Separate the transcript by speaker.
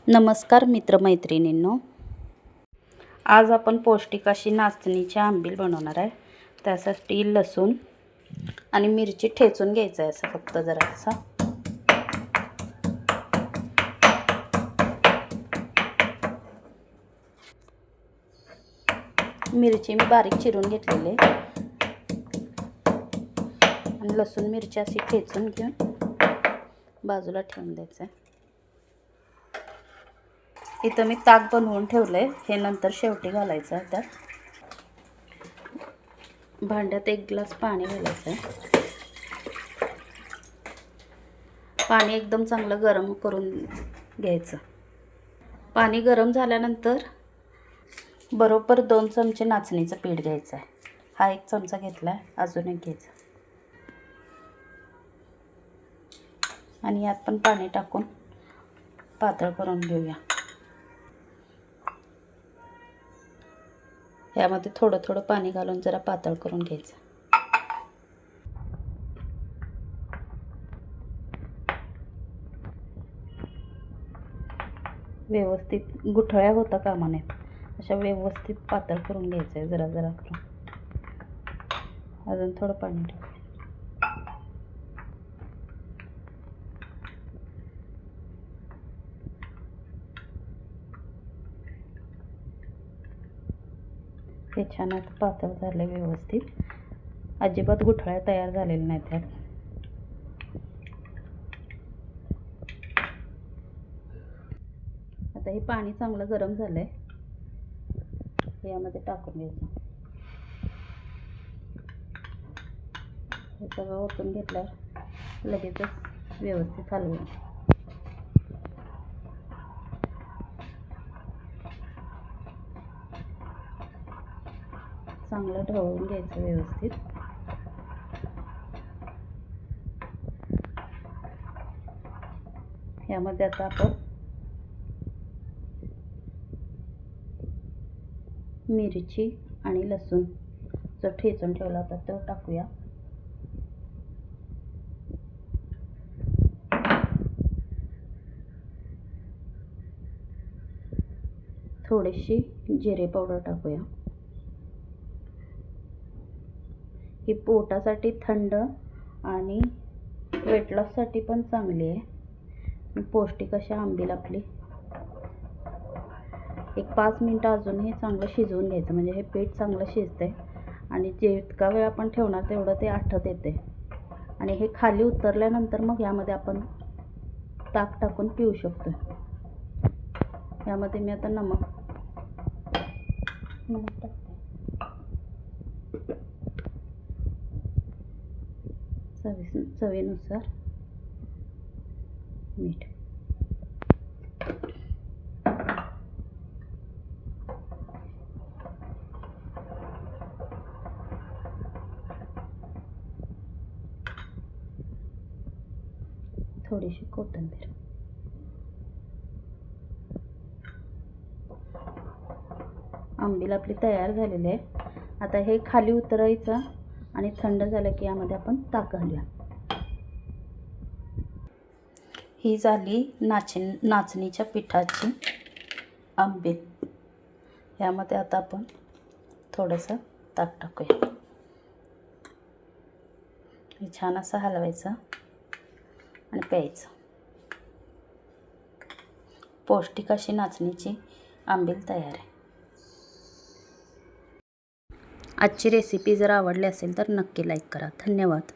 Speaker 1: नमस्कार मित्रमैत्रिणींनो, आज आपण पौष्टिक अशी नाचणीची आंबील बनवणार आहे। त्यासाठी लसूण आणि मिरची ठेचून घ्यायचं आहे, असं फक्त जरासा। मिरची मी बारीक चिरून घेतलेली आणि लसूण मिरची अशी ठेचून घेऊन बाजूला ठेवून द्यायचं आहे। इथं मी ताक बनवून ठेवलंय, हे नंतर शेवटी घालायचं आहे। त्यात भांड्यात 1 ग्लास पाणी घालायचं आहे। पाणी एकदम चांगलं गरम करून घ्यायचं। पाणी गरम झाल्यानंतर बरोबर 2 चमचे नाचणीचं पीठ घ्यायचं आहे। हा 1 चमचा घेतला आहे, अजून एक घ्यायचा आणि यात पण पाणी टाकून पातळ करून घेऊया। यामध्ये थोडं थोडं पाणी घालून जरा पातळ करून घ्यायचं। व्यवस्थित गुठळ्या होता कामा नयेत, अशा व्यवस्थित पातळ करून घ्यायचं आहे, जरा जरा करून। अजून थोडं पाणी टाक। हे छान आता पातळ झाले व्यवस्थित, अजिबात गुठळ्या तयार झालेल्या नाहीत त्यात। आता हे पाणी चांगलं गरम झालंय, यामध्ये टाकून घ्यायचं। हे सगळं ओतून घेतल्यावर लगेचच व्यवस्थित हलवायचं। चांगलं ढवळून घ्यायचं व्यवस्थित। यामध्ये आता आपण मिरची आणि लसूण जो ठेचून ठेवला होता तो टाकूया। थोडीशी जिरे पावडर टाकूया। ही पोटासाठी थंड आणि वेट लॉस साठी पण चांगली आहे। पौष्टिक अशी आंबील आपली 5 मिनिटं अजून हे चांगलं शिजवून घ्यायचं, म्हणजे हे पीठ चांगलं शिजते आणि जितका वेळ आपण ठेवणार तेवढं ते आठत येते। आणि हे खाली उतरल्यानंतर मग यामध्ये आपण ताक टाकून पिऊ शकतो। यामध्ये मी आता नमक टाकते, चवीनुसार मीठ। थोडीशी कोथिंबीर। आंबील आपली तयार झालेली आहे। आता हे खाली उतरायचं आणि थंड झालं की यामध्ये आपण ताक घालूया। ही झाली नाचणीच्या पिठाची आंबील। यामध्ये आता आपण थोडंसं ताक टाकूया। हे छान असं हलवायचं आणि प्यायचं। पौष्टिक अशी नाचणीची आंबील तयार आहे। आजची रेसिपी जर आवडली असेल तर नक्की लाईक करा। धन्यवाद।